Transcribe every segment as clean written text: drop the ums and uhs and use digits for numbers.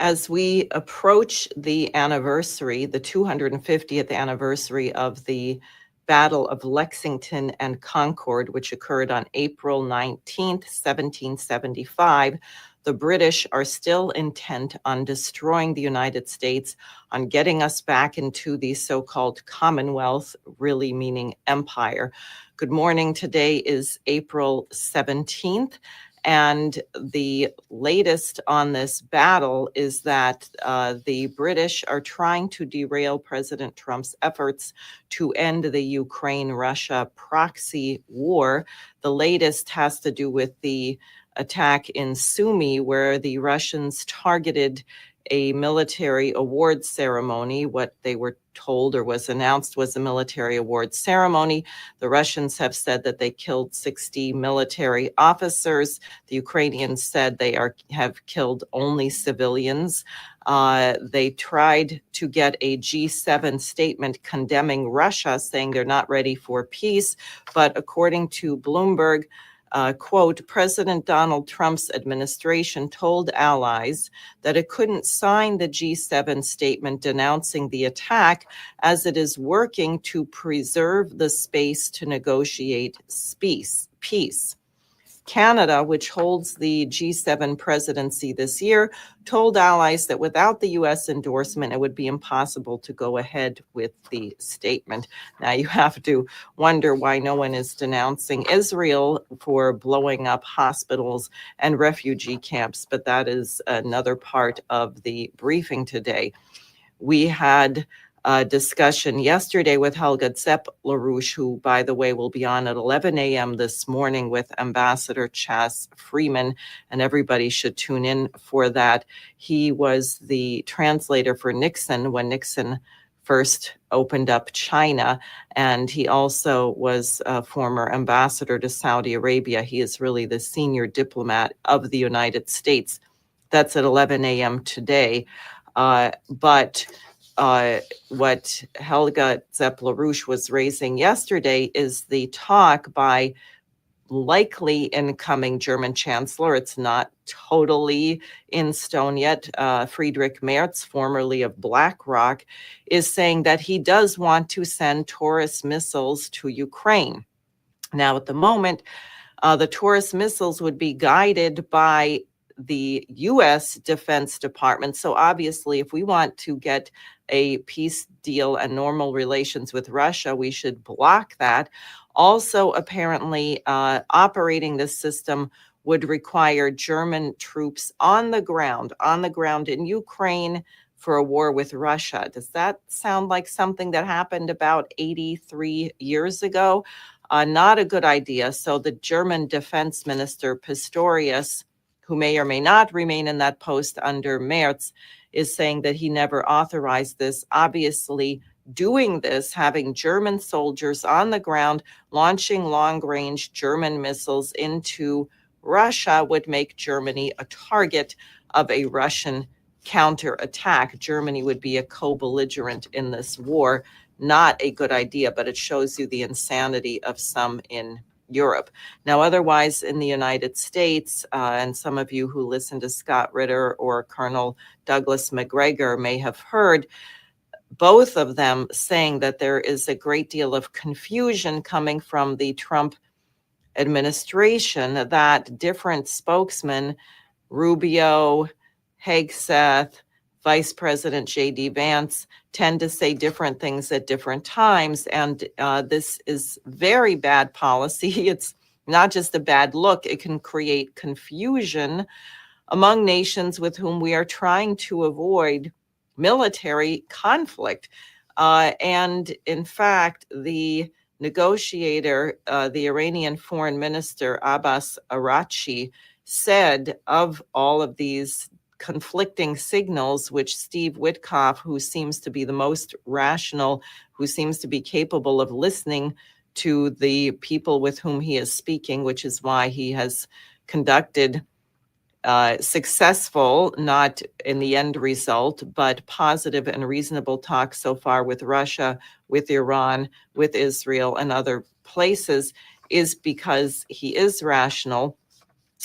As we approach the anniversary, the 250th anniversary of the Battle of Lexington and Concord, which occurred on April 19th, 1775, the British are still intent on destroying the United States, on getting us back into the so-called Commonwealth, really meaning empire. Good morning. Today is April 17th. And the latest on this battle is that the British are trying to derail President Trump's efforts to end the Ukraine-Russia proxy war. The latest has to do with the attack in Sumy, where the Russians targeted a military awards ceremony. What they were told or was announced was a military awards ceremony. The Russians have said that they killed 60 military officers. The Ukrainians said they have killed only civilians. They tried to get a G7 statement condemning Russia, saying they're not ready for peace. But according to Bloomberg, quote, President Donald Trump's administration told allies that it couldn't sign the G7 statement denouncing the attack as it is working to preserve the space to negotiate peace. Canada, which holds the G7 presidency this year, told allies that without the U.S. endorsement, it would be impossible to go ahead with the statement. Now, you have to wonder why no one is denouncing Israel for blowing up hospitals and refugee camps, but that is another part of the briefing today. We had a discussion yesterday with Helga Zepp-LaRouche, who, by the way, will be on at 11 a.m. this morning with Ambassador Chas Freeman, and everybody should tune in for that. He was the translator for Nixon when Nixon first opened up China, and he also was a former ambassador to Saudi Arabia. He is really the senior diplomat of the United States. That's at 11 a.m. today. What Helga Zepp-LaRouche was raising yesterday is the talk by likely incoming German chancellor. It's not totally in stone yet. Friedrich Merz, formerly of BlackRock, is saying that he does want to send Taurus missiles to Ukraine. Now, at the moment, the Taurus missiles would be guided by the U.S. Defense Department. So obviously, if we want to get a peace deal and normal relations with Russia, we should block that. Also, apparently, operating this system would require German troops on the ground in Ukraine for a war with Russia. Does that sound like something that happened about 83 years ago? Not a good idea. So the German Defense Minister Pistorius, who may or may not remain in that post under Merz, is saying that he never authorized this. Obviously, doing this, having German soldiers on the ground launching long-range German missiles into Russia would make Germany a target of a Russian counterattack. Germany would be a co-belligerent in this war. Not a good idea, but it shows you the insanity of some in Europe. Now, otherwise in the United States, and some of you who listen to Scott Ritter or Colonel Douglas McGregor may have heard both of them saying that there is a great deal of confusion coming from the Trump administration, that different spokesmen, Rubio, Hegseth, Vice President J.D. Vance, tend to say different things at different times. And this is very bad policy. It's not just a bad look. It can create confusion among nations with whom we are trying to avoid military conflict. And in fact, the negotiator, the Iranian foreign minister, Abbas Araghchi, said of all of these conflicting signals, which Steve Witkoff, who seems to be the most rational, who seems to be capable of listening to the people with whom he is speaking, which is why he has conducted successful, not in the end result, but positive and reasonable talks so far with Russia, with Iran, with Israel, and other places, is because he is rational.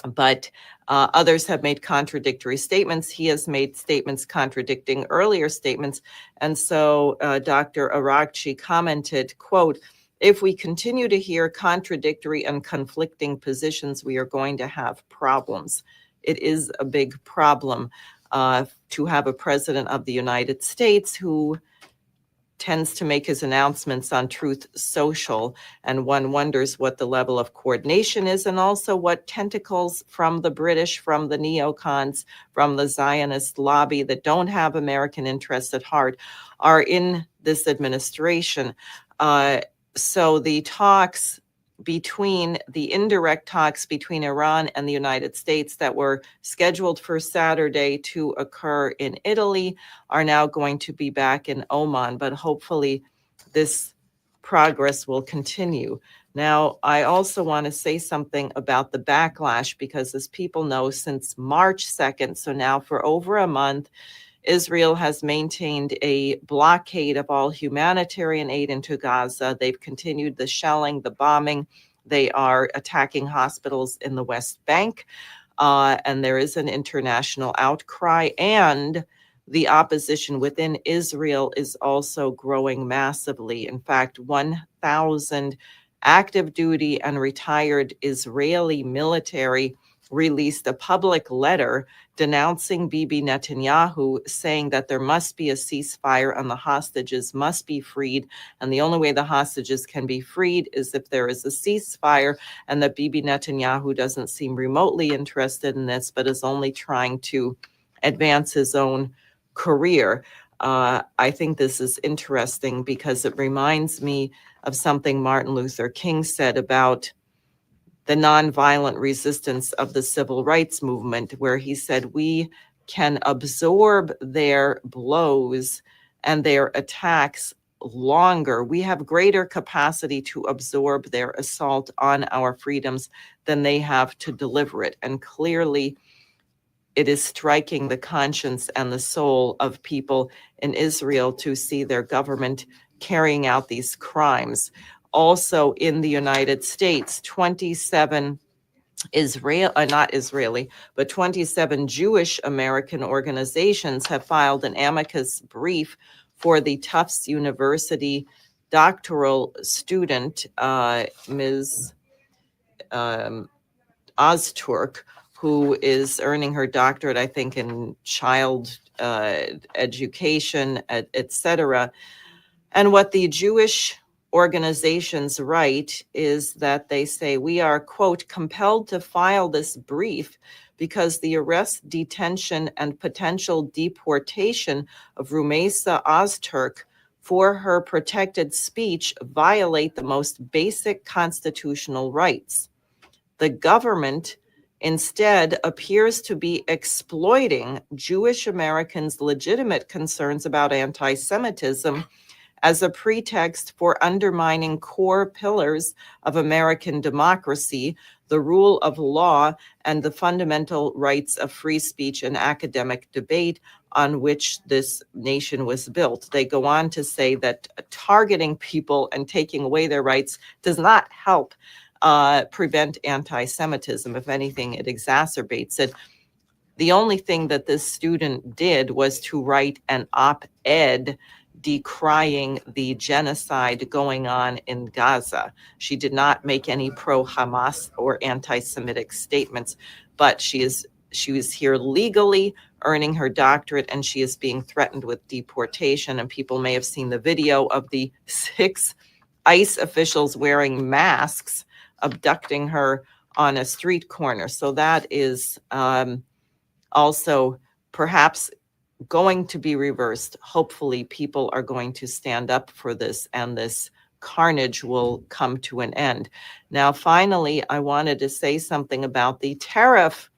But Others have made contradictory statements. He has made statements contradicting earlier statements. And so Dr. Arakchi commented, quote, "If we continue to hear contradictory and conflicting positions, we are going to have problems." It is a big problem to have a president of the United States who tends to make his announcements on Truth Social, and one wonders what the level of coordination is, and also what tentacles from the British, from the neocons, from the Zionist lobby that don't have American interests at heart are in this administration. So the indirect talks between Iran and the United States that were scheduled for Saturday to occur in Italy are now going to be back in Oman, but hopefully this progress will continue. Now, I also want to say something about the backlash, because as people know, since March 2nd, so now for over a month, Israel has maintained a blockade of all humanitarian aid into Gaza. They've continued the shelling, the bombing. They are attacking hospitals in the West Bank, and there is an international outcry. And the opposition within Israel is also growing massively. In fact, 1,000 active duty and retired Israeli military released a public letter denouncing Bibi Netanyahu, saying that there must be a ceasefire and the hostages must be freed. And the only way the hostages can be freed is if there is a ceasefire, and that Bibi Netanyahu doesn't seem remotely interested in this, but is only trying to advance his own career. I think this is interesting because it reminds me of something Martin Luther King said about the nonviolent resistance of the civil rights movement, where he said, we can absorb their blows and their attacks longer. We have greater capacity to absorb their assault on our freedoms than they have to deliver it. And clearly, it is striking the conscience and the soul of people in Israel to see their government carrying out these crimes. Also in the United States, 27 not Israeli, but 27 Jewish American organizations have filed an amicus brief for the Tufts University doctoral student, Ms. Ozturk, who is earning her doctorate, I think, in child education, et cetera. And what the Jewish organizations write is that they say, we are, quote, compelled to file this brief because the arrest, detention, and potential deportation of Rumeisa Ozturk for her protected speech violate the most basic constitutional rights. The government instead appears to be exploiting Jewish Americans' legitimate concerns about anti-Semitism as a pretext for undermining core pillars of American democracy, the rule of law, and the fundamental rights of free speech and academic debate on which this nation was built. They go on to say that targeting people and taking away their rights does not help prevent anti-Semitism. If anything, it exacerbates it. The only thing that this student did was to write an op-ed decrying the genocide going on in Gaza. She did not make any pro-Hamas or anti-Semitic statements, but she was here legally earning her doctorate, and she is being threatened with deportation. And people may have seen the video of the 6 ICE officials wearing masks abducting her on a street corner. So that is also perhaps going to be reversed. Hopefully, people are going to stand up for this, and this carnage will come to an end. Now, finally, I wanted to say something about the tariff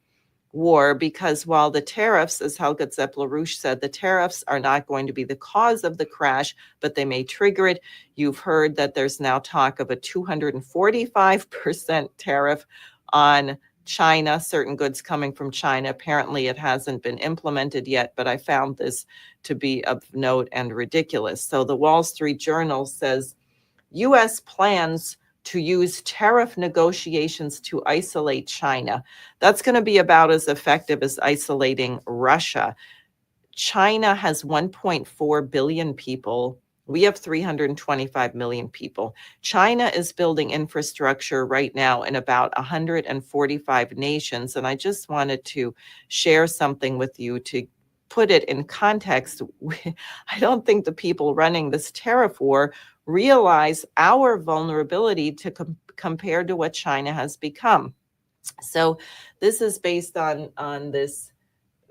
war, because while the tariffs, as Helga Zepp-LaRouche said, the tariffs are not going to be the cause of the crash, but they may trigger it. You've heard that there's now talk of a 245% tariff on China, certain goods coming from China. Apparently, it hasn't been implemented yet, but I found this to be of note and ridiculous. So the Wall Street Journal says, U.S. plans to use tariff negotiations to isolate China. That's going to be about as effective as isolating Russia. China has 1.4 billion people. We have 325 million people. China is building infrastructure right now in about 145 nations. And I just wanted to share something with you to put it in context. I don't think the people running this tariff war realize our vulnerability to compared to what China has become. So this is based on this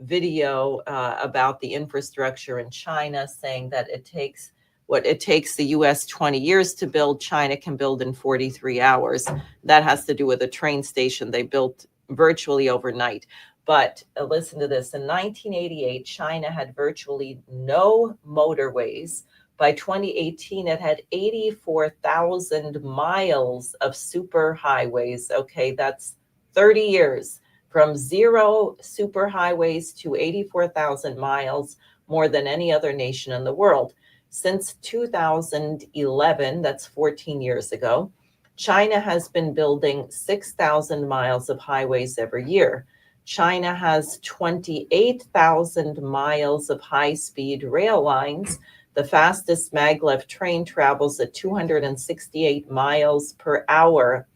video about the infrastructure in China, saying that it takes what it takes the US 20 years to build, China can build in 43 hours. That has to do with a train station they built virtually overnight. But listen to this. In 1988, China had virtually no motorways. By 2018, it had 84,000 miles of superhighways. Okay, that's 30 years. From 0 superhighways to 84,000 miles, more than any other nation in the world. Since 2011, that's 14 years ago, China has been building 6,000 miles of highways every year. China has 28,000 miles of high-speed rail lines. The fastest maglev train travels at 268 miles per hour.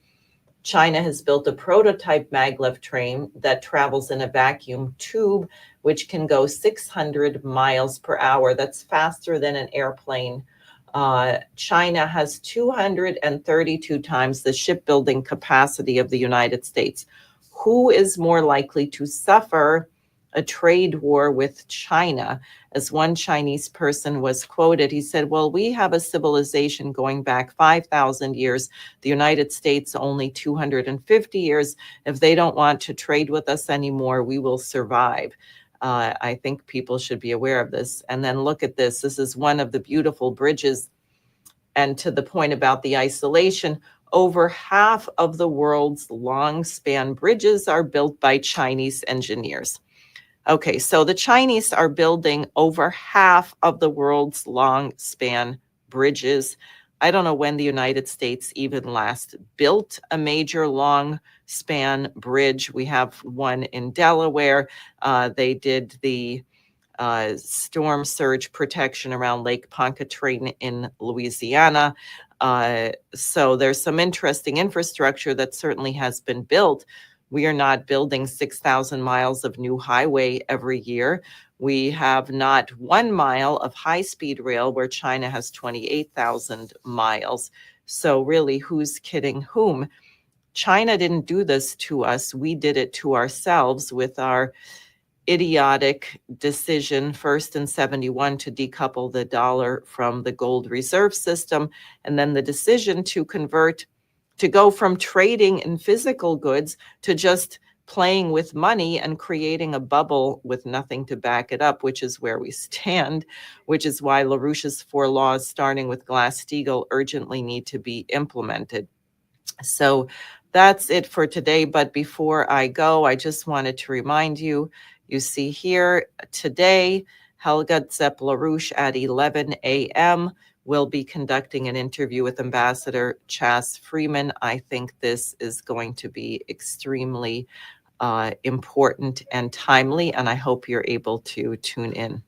China has built a prototype maglev train that travels in a vacuum tube, which can go 600 miles per hour. That's faster than an airplane. China has 232 times the shipbuilding capacity of the United States. Who is more likely to suffer a trade war with China? As one Chinese person was quoted, he said, well, we have a civilization going back 5,000 years, the United States only 250 years. If they don't want to trade with us anymore, we will survive. I think people should be aware of this. And then look at this. This is one of the beautiful bridges. And to the point about the isolation, over half of the world's long span bridges are built by Chinese engineers. Okay, so the Chinese are building over half of the world's long span bridges. I don't know when the United States even last built a major long span bridge. We have one in Delaware. They did the storm surge protection around Lake Pontchartrain in Louisiana. So there's some interesting infrastructure that certainly has been built. We are not building 6,000 miles of new highway every year. We have not 1 mile of high-speed rail where China has 28,000 miles. So really, who's kidding whom? China didn't do this to us. We did it to ourselves with our idiotic decision first in 71 to decouple the dollar from the gold reserve system, and then the decision to go from trading in physical goods to just playing with money and creating a bubble with nothing to back it up, which is where we stand, which is why LaRouche's 4 laws, starting with Glass-Steagall, urgently need to be implemented. So that's it for today. But before I go, I just wanted to remind you, you see here today, Helga Zepp-LaRouche at 11 a.m. will be conducting an interview with Ambassador Chas Freeman. I think this is going to be extremely important and timely, and I hope you're able to tune in.